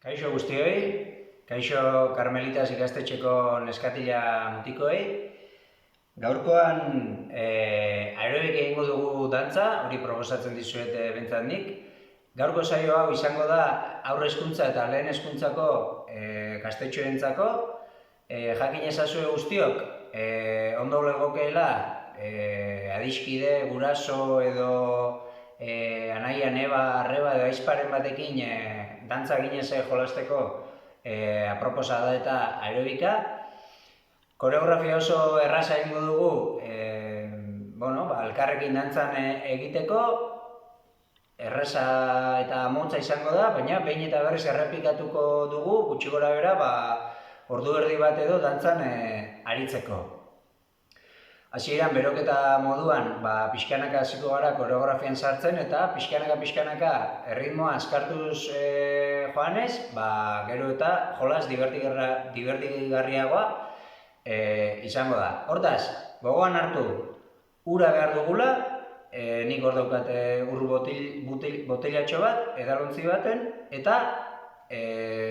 Kaixo guztioi, kaixo Karmelitas ikastetxeko neskatila mutikoei. Gaurkoan aerobik egingo dugu dantza, hori proposatzen dizuet behintzat nik. Gaurko saio hau izango da aurre hezkuntza eta lehen hezkuntzako gaztetxoentzako. Jakin ezazue guztiok, ondo legokeela adiskide, guraso edo anaia, neba, arreba edo aizparen batekin dantza ginez jolasteko aproposa da eta aerobika. Koreografia oso erraza egingo dugu elkarrekin dantzan egiteko. Erraza eta motza izango da, baina behin eta berriz errepikatuko dugu, gutxi gora bera, ordu erdi bat edo dantzan aritzeko. Hasieran beroketa moduan pixkanaka hasiko gara koreografian sartzen eta pixkanaka erritmoa askartuz joanez, gero eta jolas divertigarriagoa izango da. Hortaz, gogoan hartu, ura behar dugula, nik hor daukat ur botilatxo bat, edalontzi baten, eta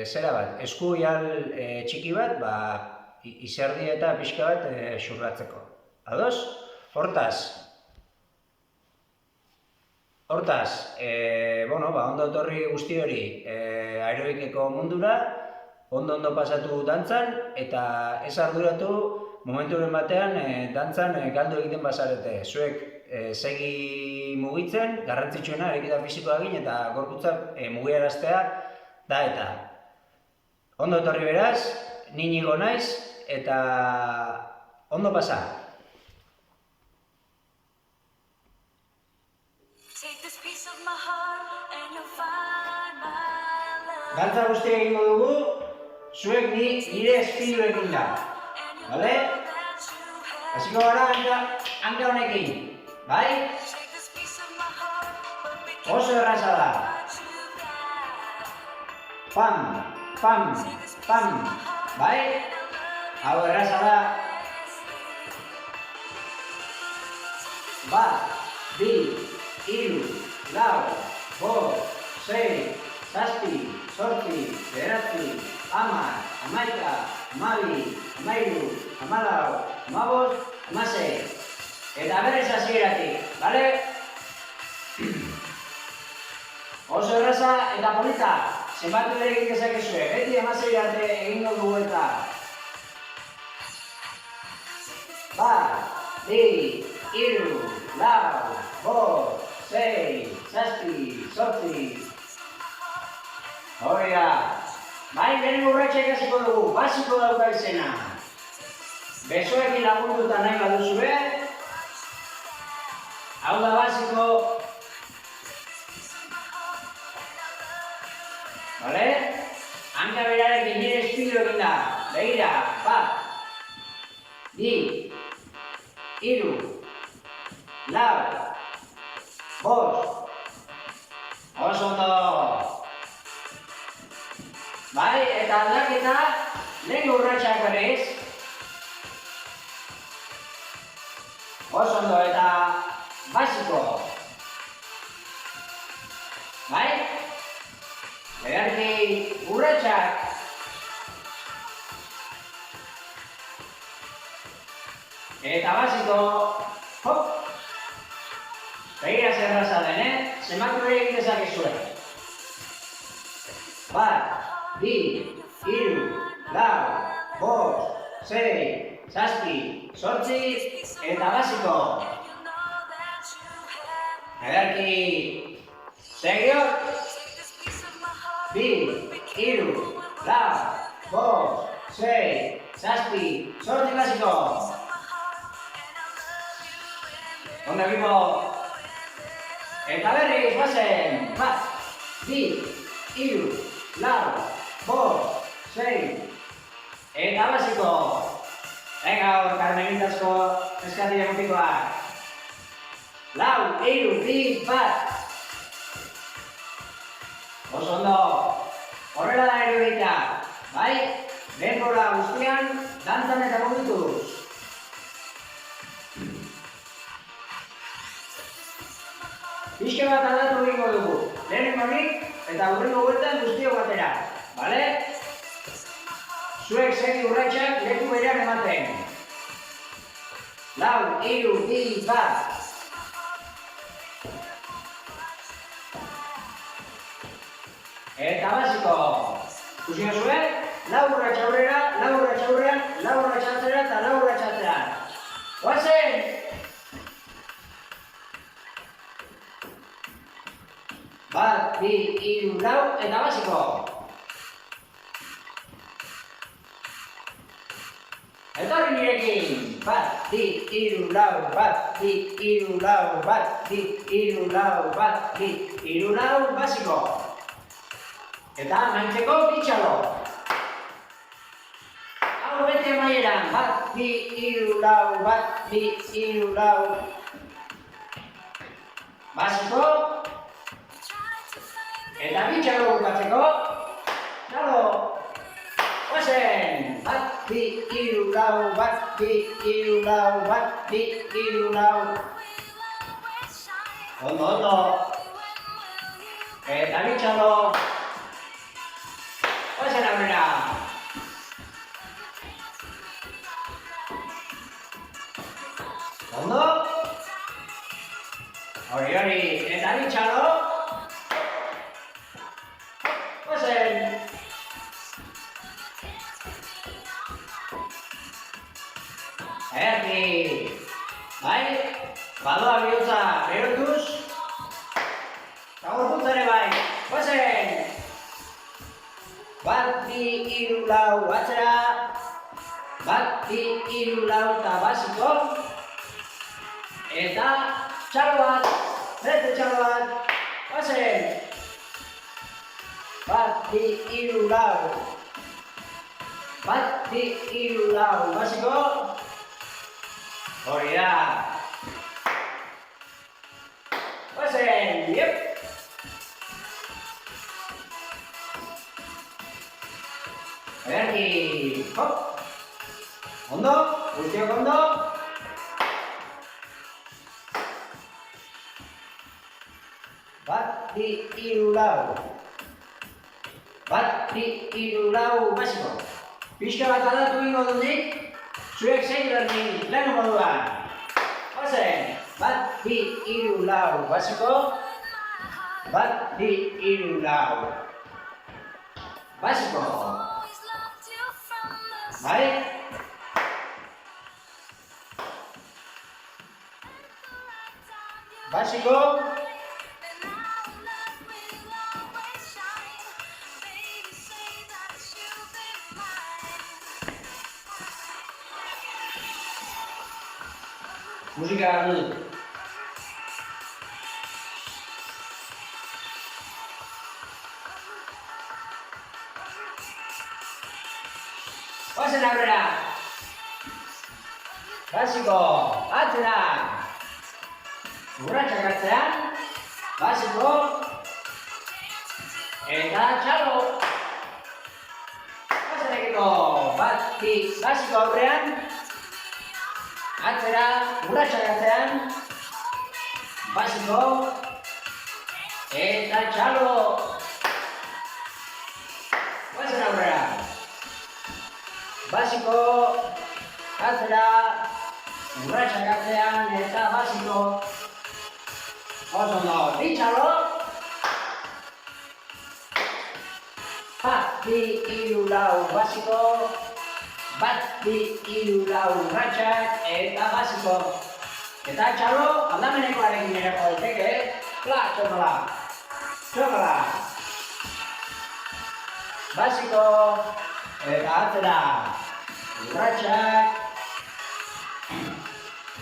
zera bat, eskuial txiki bat, izerdi eta pixka bat xurratzeko. Ados? Hortaz, ondo etorri guzti hori aerobikeko mundura, ondo pasatu dantzan, eta ez arduratu momenturen batean dantzan galdu egiten bazarete. Zuek segi mugitzen, garrantzitsuena erekita fisikoa egin eta gorputza mugiaraztea da eta. Ondo etorri beraz, ni Inigo naiz eta ondo pasa. Dantza guztia egingo dugu, zuek nire estiloekin da. Bale? Hasiko gara hanka honekin. Bai? Oso erraza da. Pam, pam, pam. Bai? Hau erraza da. Bat, bi, hiru, lau, bost, sei, zazpi, zortzi, bederatzi, hamar, hamaika, hamabi, hamairu, hamalau, hamabost, hamasei. Eta berriz hasieratik, bale? Oso erraza eta polita, zenbatu ere egin dezakezue, beti hamasei arte egingo dugu eta. Bat, bi, hiru, lau, bost, sei, zazpi, zortzi. Hori da. Bai, beren urratxeak hasiko dugu, basiko dauka izena. Besoekin lagunduta nahi baduzue. Hau da basiko. Bale? Hanka berarekin nire espiloekin da. Begira, bat, bi, hiru, lau, bost. Oso ondo. Bai, eta aldaketa lehen urratxak berriz. Oso ondo eta basiko. Bai? Ederki urratxak. Eta basiko. Hop! Begira zer erraza den, zenbatu ere egin dezakezue. Bat, bi, hiru, lau, bost, sei, zazpi, zortzi, eta basiko. Ederki. Segiok. Bi, hiru, lau, bost, sei, zazpi, zortzi basiko. Ondo egipo. Eta berriz, guazen. Bat, bi, hiru, lau, bost, sei. Eta basiko. Venga, hor, Carmelitasko eskatile mutikoak. Lau, hiru, bi, bat. Oso ondo. Horrela da egitea. Bai? Denbora guztian, dantzan eta mugituz. Pixka bat aldatu egingo dugu. Lehenengo nik eta hurrengo bueltan guztiok batera. Bale? Zuek segi urratxak leku berean ematen. Lau, hiru, bi, bat. Eta basiko. Kusio zuek? Lau urratx aurrera, lau urratx aurrean, lau urratx atzera eta lau urratx atzeran. Guazen! Bat, bi, hiru, lau, eta basiko. Etorri nirekin. Bat, bi, hiru, lau, bat, bi, hiru, lau, bat, bi, hiru, lau, bat, bi, hiru, lau, basiko. Eta maintzeko bitxalo. Hau bete maieran. Bat, bi, hiru, lau, bat, bi, hiru, lau. Basiko. Eta bitxalo bukatzeko. Txalo. Guazen. Bat, bi, hiru, lau, bat, bi, hiru, lau, bat, bi, hiru, lau. Ondo, ondo. Eta bitxalo. Guazen aurrera. Ondo. Hori, hori. Eta bitxalo. Guazen. Erdi. Bai? Badoa bihotza berotuz. Eta gorputza ere bai. Guazen. Bat, bi, hiru, lau, atzera. Bat, bi, hiru, lau, eta basiko. Eta txalo bat. Beste txalo bat. Guazen. Bat, bi, hiru, lau. Bat, bi, hiru, lau, basiko. Hori da. Guazen. Yep. Berki. Hop. Ondo. Guztiok ondo. Bat, bi, hiru, lau. Bat, bi, hiru, lau, basiko. Pixka bat aldatu ingo dudik. Zuek zein lernin lehen moduan. Guazen. Bat, bi, hiru, lau, basiko. Bat, bi, hiru, lau. Basiko. Bai? Basiko. Musika hartu dut. Guazen aurrera. Basiko. Atzera. Urratxak hartzean. Basiko. Eta txalo. Guazen egiko. Bat, bi, basiko aurrean. Atzera, urratxak hartzean. Basiko. Eta txalo. Guazen aurrera. Basiko. Atzera. Urratxak hartzean eta basiko. Oso ondo, bitxalo. Bat, bi, hiru, lau, basiko. Bat, bi, hiru, lau, urratxak eta basiko. Eta txalo, aldamenekoarekin ere jo daiteke. Pla, txokola. Txokola. Basiko. Eta atzera. Urratxak.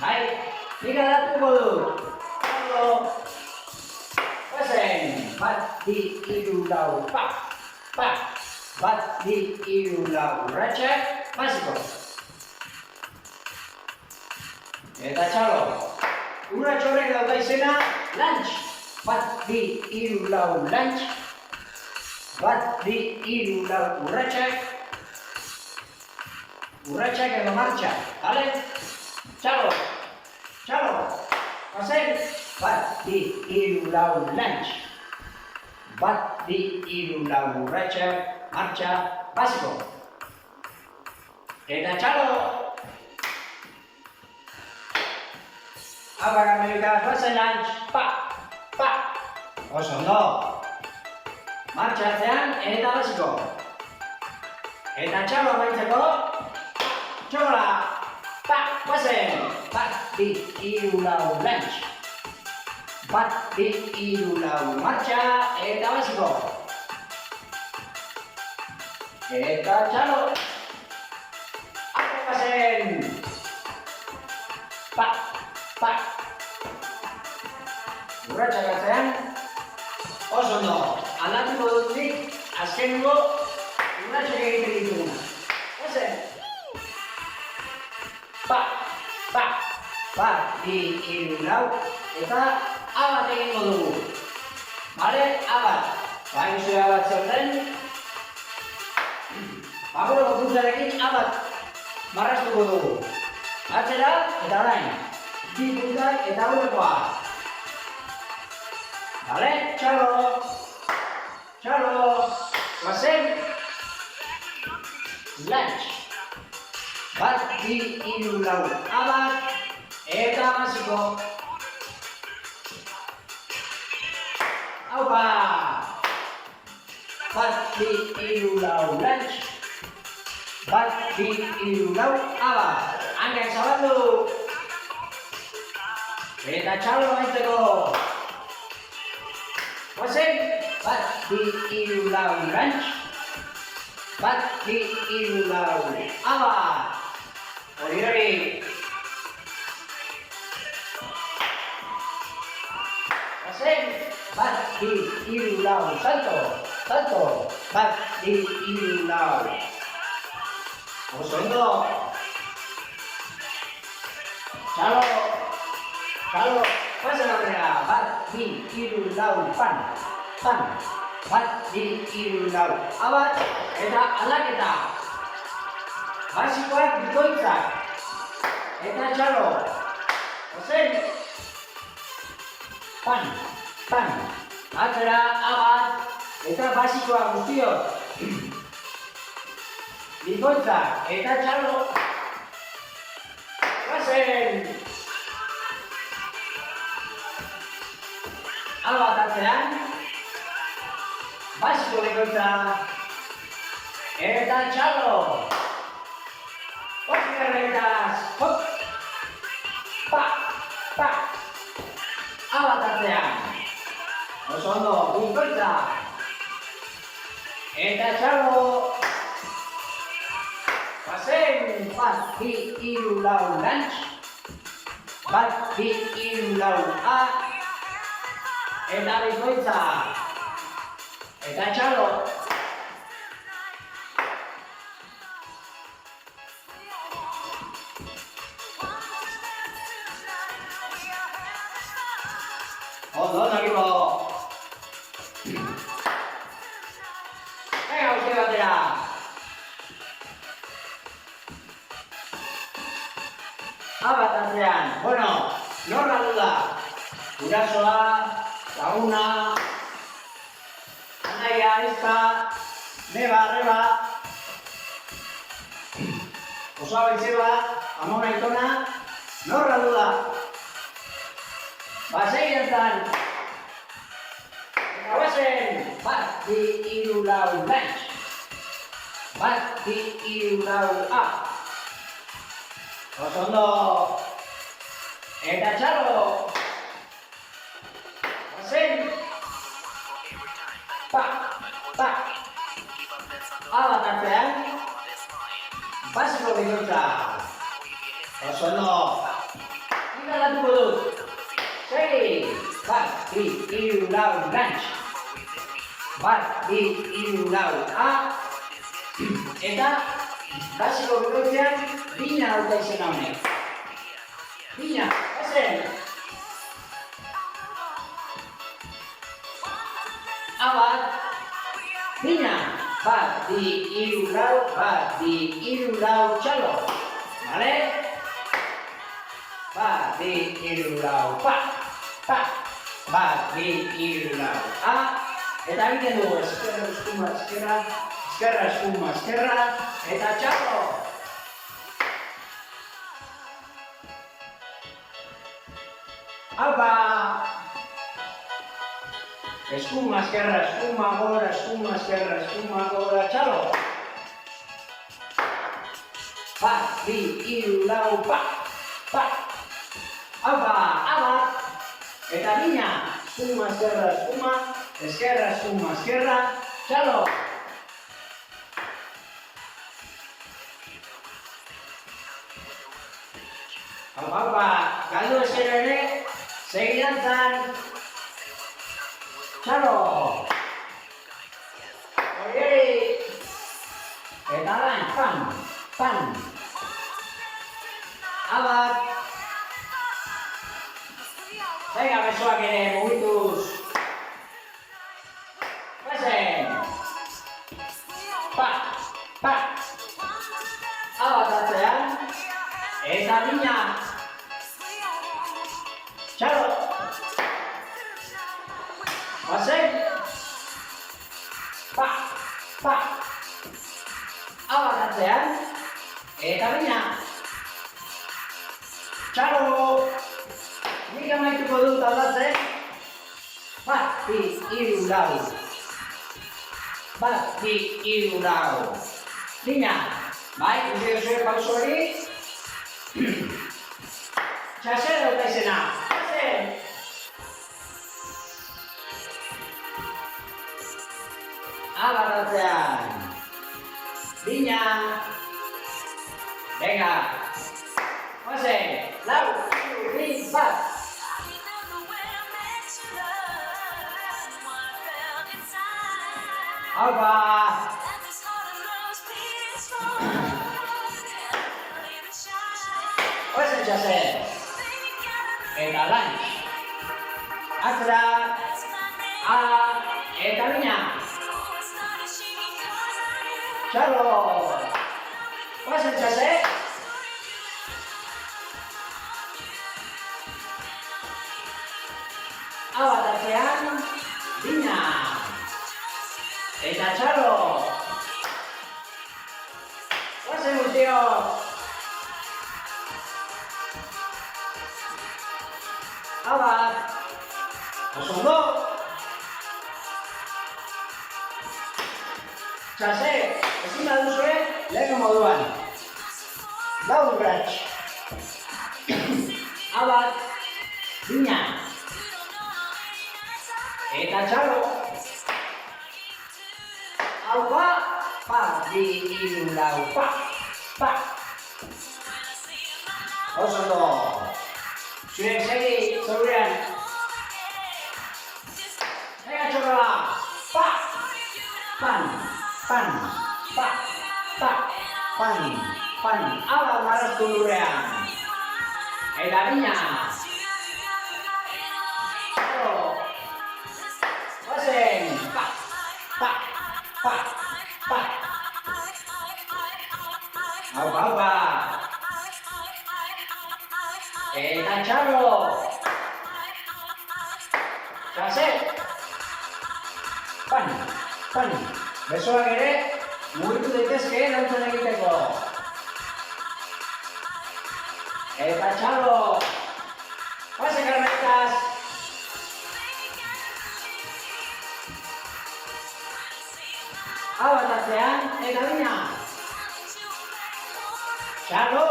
Bai. Nik aldatuko dut. Txalo. Guazen. Bat, bi, hiru, lau, pa. Pa. Bat, bi, hiru, lau, urratxak. Basiko. Eta txalo. Urratx horrek dauka izena, lunch. Bat, bi, hiru, lau, lunch. Bat, bi, hiru, lau, urratxak. Urratxak edo martxak, bale? Txalo. Txalo. Guazen. Bat, bi, hiru, lau, lunch. Bat, bi, hiru, lau, urratxak. Martxa, basiko. Eta txalo. Abak Amerikaz, guazen lunch, pa, pa. Oso ondo. Martxatzean eta basiko. Eta txalo amaitzeko. Txola, pa, guazen. Bat, bi, hiru, lau, lunch. Bat, bi, hiru, lau, martxa eta basiko. Eta txalo. Abak guazen. Pa, pa. Urratxak atzean, oso ondo, aldatuko dut nik, azkenengo urratxak egiten dituguna. Guazen. Pa, pa, pa, bi, hiru, lau, eta abat egingo dugu. Bale, abat. Bain zure abat zeuden. Bagoro gotutzarekin abat marraztuko dugu. Atzera eta orain. Bi puntak eta aurrekoa. Bale, txalo. Txalo. Guazen. Lunch. Bat, bi, hiru, lau, abat. Eta basiko. Aupa. Bat, bi, hiru, lau, lunch. Bat, bi, hiru, lau, abat. Handiak zabaldu. Eta txalo baitzeko. Guazen. Bat, bi, hiru, lau, lunch. Bat, bi, hiru, lau, abat. Hori hori. Guazen. Bat, bi, hiru, lau, salto. Salto. Bat, bi, hiru, lau. Oso ondo. Txalo. Txalo. Guazen aurrera. Bat, bi, hiru, lau, pan. Pan. Bat, bi, hiru, lau, abat. Eta aldaketa. Basikoak bikoitzak. Eta txalo. Guazen. Pan. Pan. Atzera, abat. Eta basikoak guztiok. Bikoitzak. Eta txalo. Guazen. Abat atzean. Basiko bikoitza. Eta txalo. Hop, gerretaz. Hop. Pa. Pa. Abat atzean. Oso ondo, bikoitza. Eta txalo. Guazen. Bat, bi, hiru, lau, lunch. Bat, bi, hiru, lau, a. Eta bikoitza. Eta txalo. Ondo, equipo. Venga, guzti batera. Abat atzean. Bueno, norra duda. Gurasoa, laguna, anaia, ezka, neba, reba, osaba izeba, amona itona, norra duda. Baseirentzan. Eta guazen. Bat, bi, hiru, lau, lunch. Bat, bi, hiru, lau, a. Oso ondo. Eta txalo. Guazen. Pa, pa. Abat atzean. Basiko bikoitza. Oso ondo. Ingalatuko dut. Segi. Bat, bi, hiru, lau, lantz. Bat, bi, hiru, lau, a. Eta, basiko bikoitzean, bina dauka izena honek. Bina, pasen. Abat, bina. Bat, bi, hiru, lau, bat, bi, hiru, lau, txalo. Bale? Bat, bi, hiru, lau, pa. Pa. Bat, bi, hiru, lau, a. Eta egiten dugu, eskerra, eskuma, eskerra. Eskerra, eskuma, eskerra. Eta txalo. Alba. Eskuma, eskerra, eskuma, gora, eskuma, eskerra, eskuma, gora, txalo. Bat, bi, hiru, lau, pa. Pa. Alba, abat. Eta bina. Eskuma, eskerra, eskuma. Eskerra, eskuma, eskerra. Txalo. Alba, galdu esker ere. Segidantzan. Txalo. Oieri. Eta lan, pan, pan. Abat. Venga, besoak ere, mugituz. Pasen. Pa, pa. Abat atzean. Eta bina. Txalo. Pasen. Pa, pa. Abat atzean. Eta bina. Txalo. Nik amaituko dut aldatzen. Bat, bi, hiru, lau. Bat, bi, hiru, lau. Bina. Bai, uste duzue pauso hori. Txase dauka izena. Txase. Abatatzean. Bina. Venga. Txase. Lau, hiru, bi, bat. Alba. Oezen txase. Eta lantz. Atzera. A. Eta bina. Txalo. Oezen txase. Abatatzean. Bina. Eta txalo. Oazen guztiok. Abat. Osondo. Txase. Ezin da duzue lehen moduan. Lau urratx. Abat. Bina. Eta txalo. Alba, pa, bi, hiru, lau, pa, pa. Osondo. Zuek segi, zaurean. Venga, txokala. Pa, pan, pan, pa, pa, pan, pan. Hala, marraztu lurrean. Eta bina. Txalo. Oazen, pa, pa. Pa, pa. Aupa, aupa. Eta txalo. Txase. Pan, pan. Besoak ere mugitu daitezke dantzan egiteko. Eta txalo. Pase, carretas. Abatatzean, eta bina. Txalo.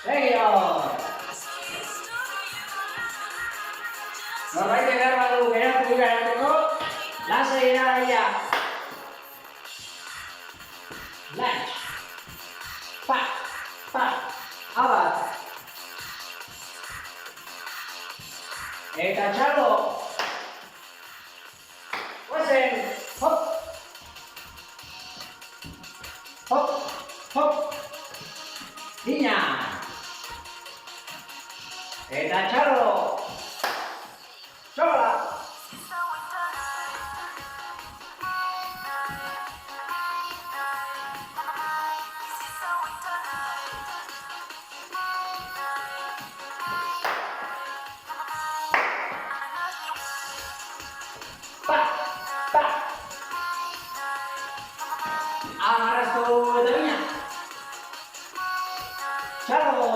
Segio. Norbait egar badu geratu geratzeko, lasai eraia. hop, hop, hop, bina, eta txalo, txola. Pa, pa. Amarraztu eta bina. Txalo.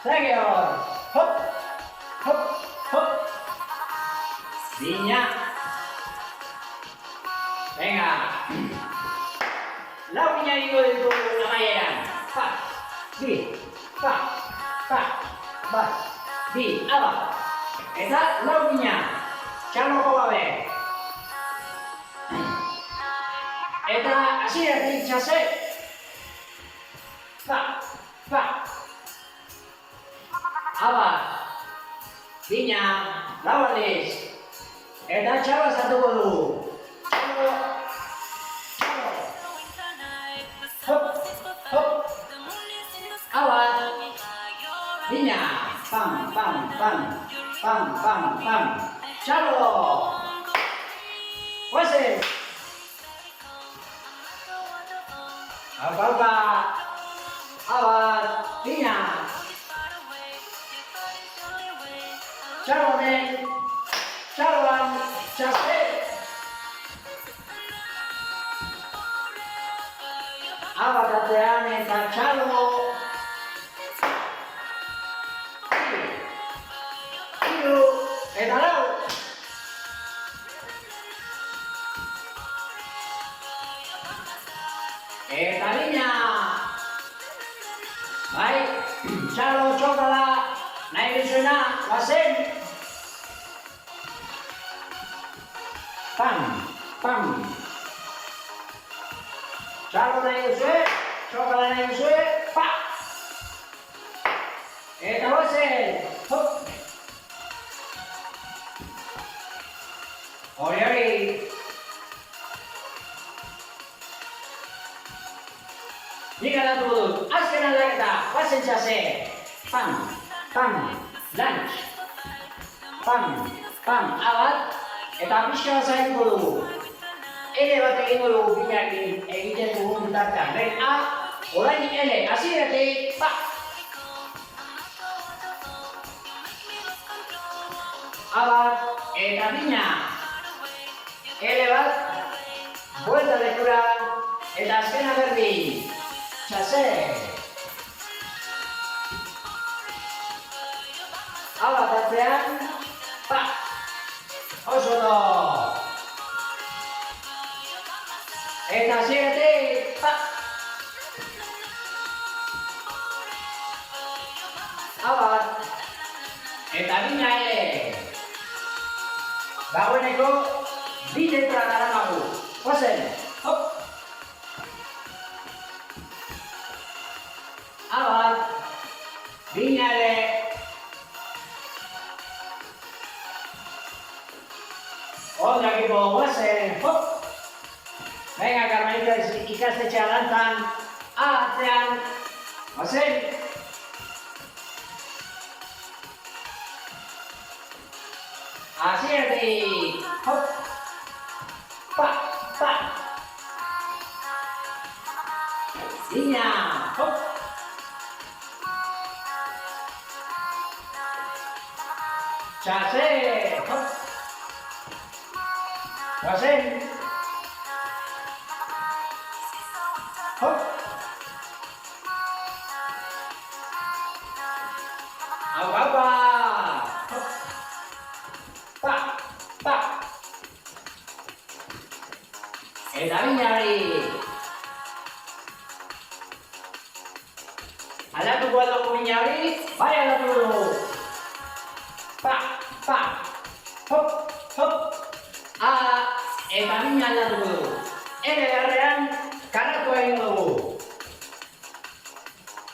Segi hor. Hop, hop, hop. Bina. Venga. Lau bina egingo ditugu amaieran. Pa, bi, pa, bat, bi, aba. Eta lau bina. Txaloko gabe. Eta hasieratik txase. Pa, pa. Aba. Bina, lau aldiz. Eta txalo sartuko dugu. Txalo. Txalo. Hop, hop. Aba. Bina. Pam, pam, pam. Pam, pam, pam. Txalo. Guazen. Apa, apa. Aba. Bina. Txalonen. Txaloan. Txaste. Aba tatean eta txalo. Hiru. Eta lau. Eta bina. Bai, txalo txokala. Nahi duzuena, guazen. Pam, pam. Txalo nahi duzue, txokala nahi duzue, pa. Eta guazen. Hop. Hori, hori. Nik aldatuko dut, azken aldaketa, guazen txase. Pam, pam, lunch. Pam, pam, abat. Eta pixka bat zaituko dugu. L bat egingo dugu binakin egiten dugun bitartean. Ben, A, orain L, hasieratik, pa. A bat, eta bina. L bat, buelta lekura, eta azkena berdin. Txase. A bat atzean, pa. Oso do. Eta hasieratik, pa. Abat. Eta bina ere. Dagoeneko, bi letra daramagu. Guazen. Hop. Abat. Bina ere. Otra equipo, guazen, hop! Venga, Carmelita, ikastetxea dantzan, atzean, guazen! Hasieratik, hop! Pa, pa! Bina, hop! Txase, hop! Guazen. Hop. Apa, apa. Hop. Pa, pa. Eta bina hori. Aldatuko dugu bina hori, bai aldatu dugu. Pa, pa. Hop, hop. A, eta bina aldatuko dugu. Ere beharrean, karatu egin dugu.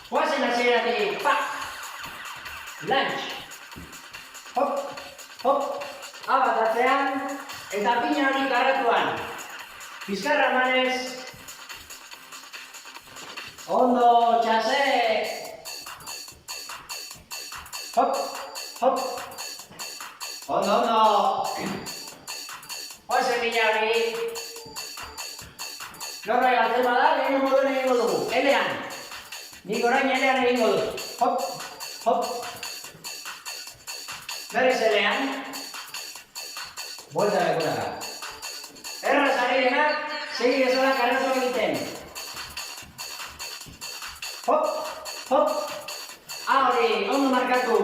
Guazen hasieratik, pa! Lunch. Hop, hop. Abat atzean, eta pina hori karratuan. Pizkarra emanez. Ondo, txase! Hop, hop. Ondo, ondo. Oazen pina hori. Norra galtzen bada, lehen moduen egingo dugu. Elean. Nik orain elean egingo dut. Hop, hop. Berriz elean. Buelta bekunaka. Erraz ari denak, segi bezala karratu egiten. Hop, hop. Hori, ondo markatu.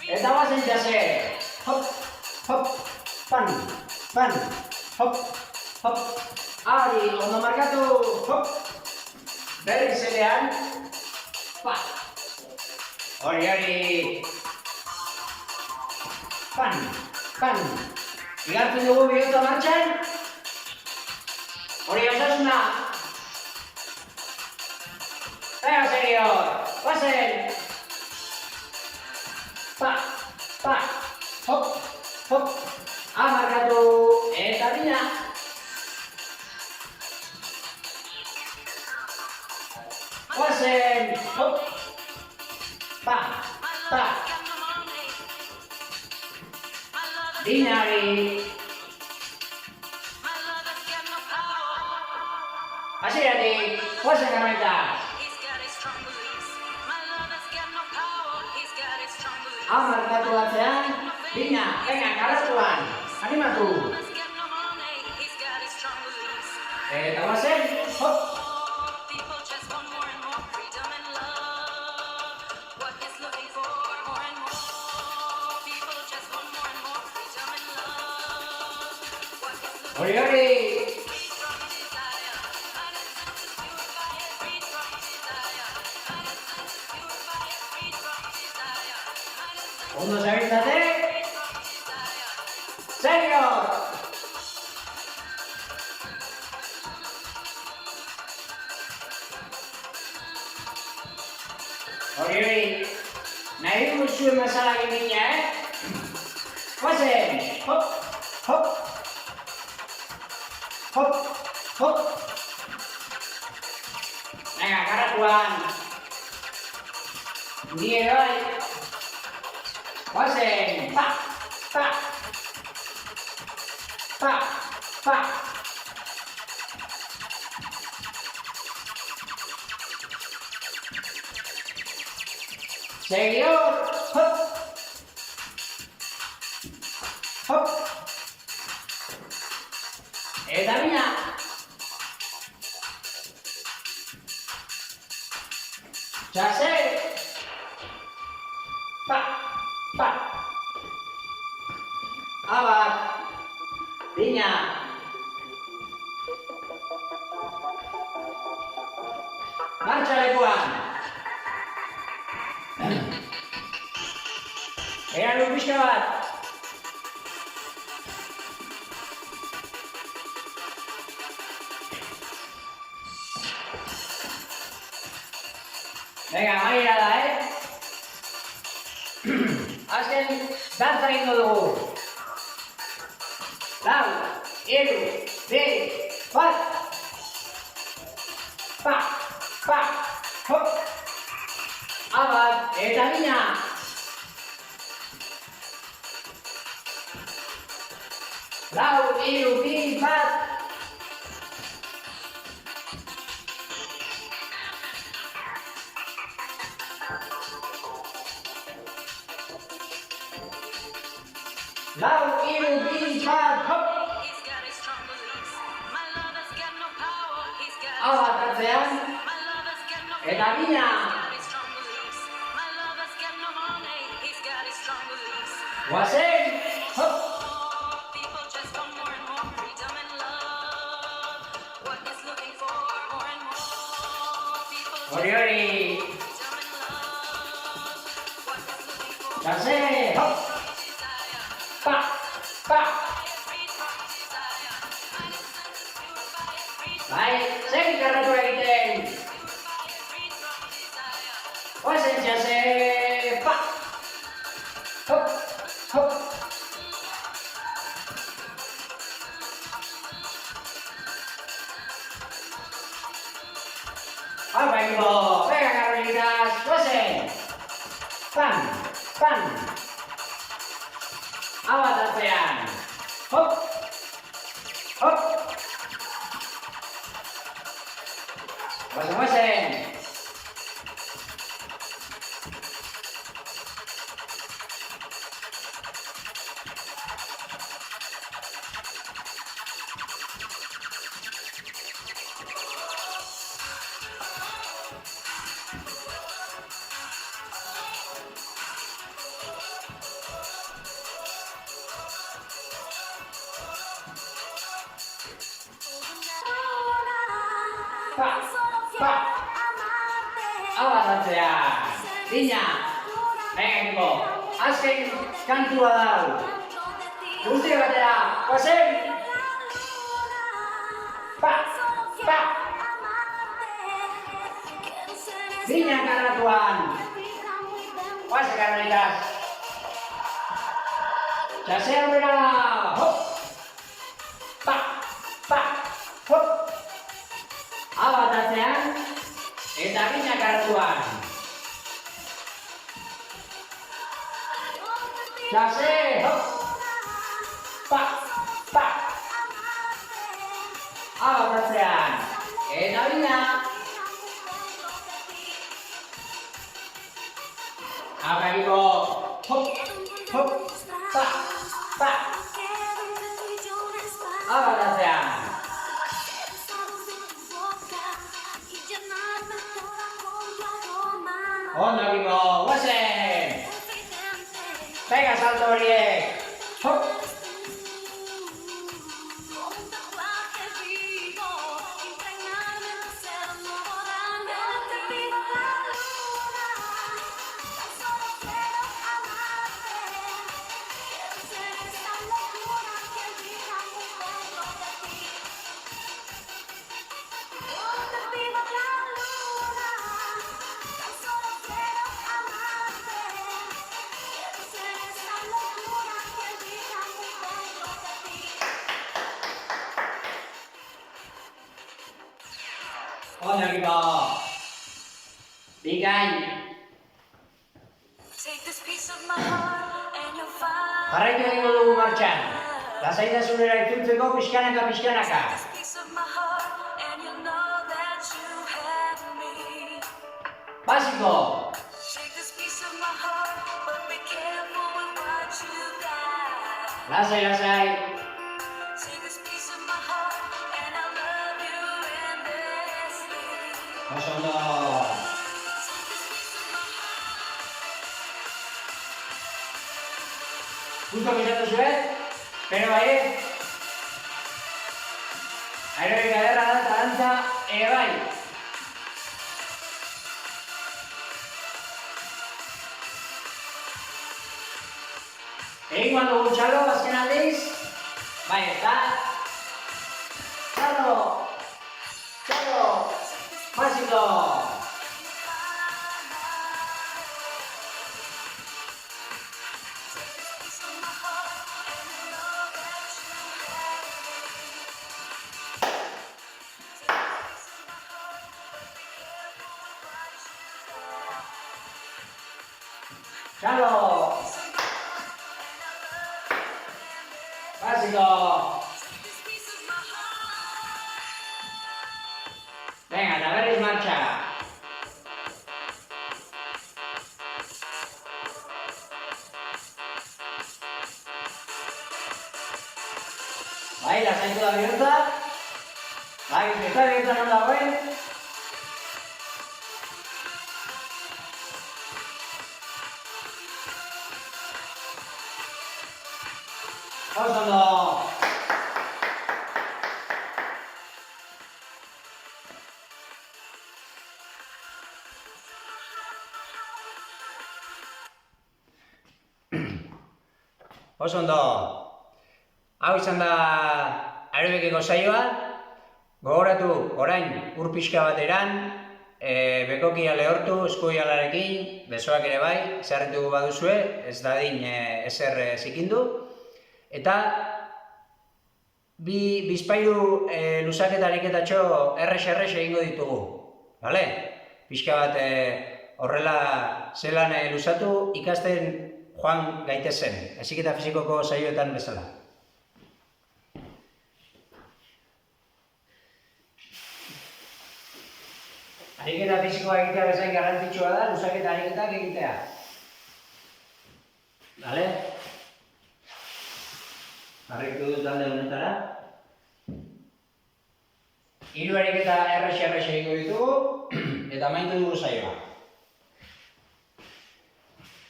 Eta guazen txase. Hop, hop. Pan, pan. Hop, hop. Hori, ondo markatu. Hop. Berriz elean. Pa. Hori, hori. Pan, pan. Igartzen dugu bihotza martxan. Hori osasuna. Venga, serio. Pasen. Pa, pa. Hop, hop. Amarkatu. Eta bina. Pasen. Hop. Pa, pa. Dinari. Hasieratik, pasen kanoetak. Amarkatu batzean, bina, venga, karratuan. Animatu. Eta pasen, hop. Hori, hori! Ondo zabiltzate? Serio! Hori, hori! Nahi dugu zuen bezala gimina, Pasen! Hop! Hop! Hop, hop. Venga, karratuan. Ni bai. Pasen. Pa, pa. Pa, pa. Seguidor. Hop. Hop. Eta bina. Txase. Pa, pa. Abat. Bina. Martxalekuan. Eran un pixka bat. Venga, maila da, Azken dantza egingo dugu. Lau, hiru, bi, bat. Pa, pa, hop. Abat, eta bina. Lau, hiru, bi, bat. Lau, hiru, bi, bat, hop! Abat atzean, eta bina! Guazen, hop! Hori, hori! Guazen, hop! Pa, pa. Bai, segi karratu egiten. Oazen txase, pa. pan, pan. Hau bat atzean. Hop, hop. Guazen. Pa, pa. Hau bat atzean. Dina. Vengo. Azken kantua dau. Guzti batera. Guazen. Pa, pa. Dina karratuan. Guazen karronitas. Txase aurrera. Hop. Pa, pa, hop. Hau bat atzean, eta binak hartuan. Txase, hop! Pa, pa! Hau bat atzean, eta binak. Hau gaigo, hop, hop, pa, pa! Hau bat atzean. Ondo egingo, guazen! Pega salto horiek! Hop! Ondo egingo! Bikain! Jarraitu egingo dugu martxan. Lasaitasunera itzultzeko pixkanaka pixkanaka. Basiko! Lasai, lasai! Oso ondo! Justo pisatu zuen, pero bai! Aerobika ederra da eta dantza ere bai! Egingo dugu txalo, azken aldiz. Bai, eta... Txalo! Txalo! Basiko! Txalo! Basiko! Venga, eta berriz martxa! Bai, lasaitu da bihotza. Bai, eta bihotza non dagoen. Oso ondo! Oso ondo! Hau izan da aerobikeko saioa. Gogoratu, orain ur pixka bat eran, bekokia lehortu, eskubialarekin, besoak ere bai, zerretu baduzue, ez dadin ezer zikindu. Eta bizpairu luzaketa ariketatxo errex egingo ditugu. Bale? Pixka bat horrela zelan luzatu ikasten joan gaitezen, heziketa fisikoko saioetan bezala. Ariketa fisikoa egitea bezain garrantzitsua da, luzaketa ariketak egitea. Bale? Jarraitu dut talde honetara. 3 ariketa errexe egingo ditugu, eta amaitu dugu saioa.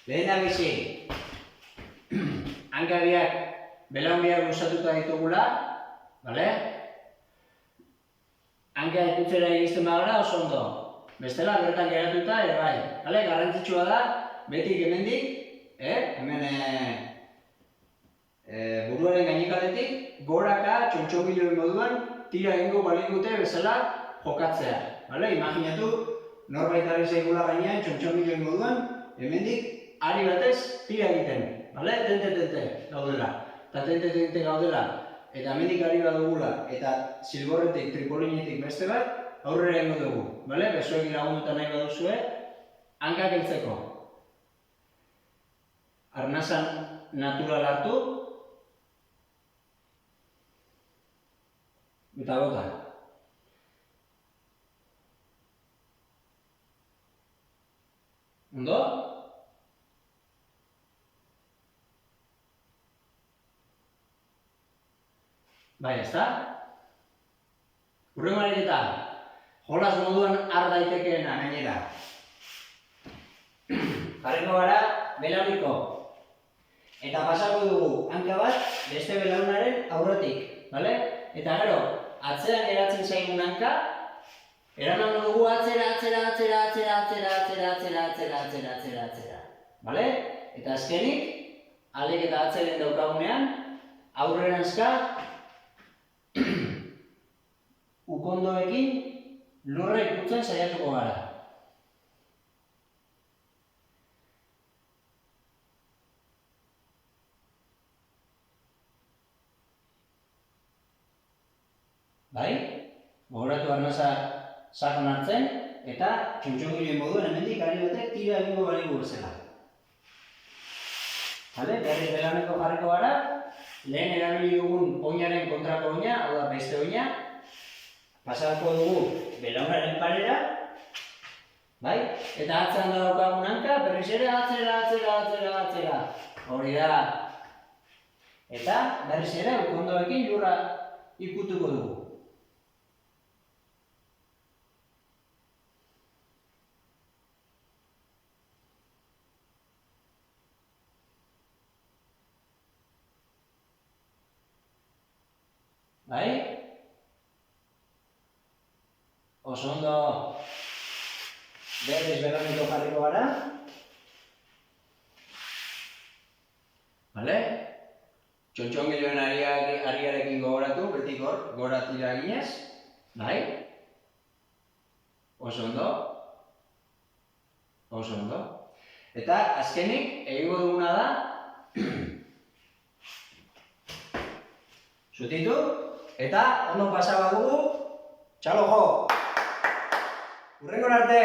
Lehena bizi, hankabiak belaunbiak luzatuta ditugula, bale? Hanka ikutzera iristen bagara oso ondo. Bestela, bertan geratuta ere bai. Bale, garrantzitsua da, betik hemendik, hemen buruaren gainekaldetik, goraka txontxongiloen moduan tira egingo baligute bezala jokatzea. Bale, imaginatu, norbait ari zaigula gainean txontxongiloen moduan, hemendik ari batez tira egiten. Bale, tente gaudela. Eta tente gaudela. Eta hemendik ari badugula, eta zilborretik, tripolinetik beste bat, aurrera egingo dugu, bale? Besoekin lagunduta nahi baduzue, hankak heltzeko. Arnasan natural hartu, eta bota. Ondo? Bai, ezta? Hurrengo ariketa, jolas moduan har daitekeena gainera. Jarriko gara belauniko. Eta pasako dugu hanka bat beste belaunaren aurretik, bale? Eta gero, atzean geratzen zaigun hanka, eramango dugu atzera. Bale? Eta azkenik, alek eta atzeren daukagunean, aurreranzka ukondoekin lurra ikutzen saiatuko gara. Bai? Gogoratu arnasa sakon hartzen eta txontxongiloen moduan hemendik ari batek tira egingo baligu bezala. Bale? Berriz belauneko jarriko gara, lehen erabili dugun oinaren kontrako oina, hau da beste oina, pasako dugu belaunaren parera, bai? Eta atzean daukagun hanka, berriz ere atzera. Hori da. Eta berriz ere ukondoekin lurra ikutuko dugu. Bai? Oso ondo berriz belauneko jarriko gara. Bale? Txontxongiloen ariarekin gogoratu, betik hor, gora tira eginez. Bai? Oso ondo. Oso ondo. Eta azkenik, egingo duguna da zutitu, eta ondo pasaba dugu, txalo jo! Hurrengo arte!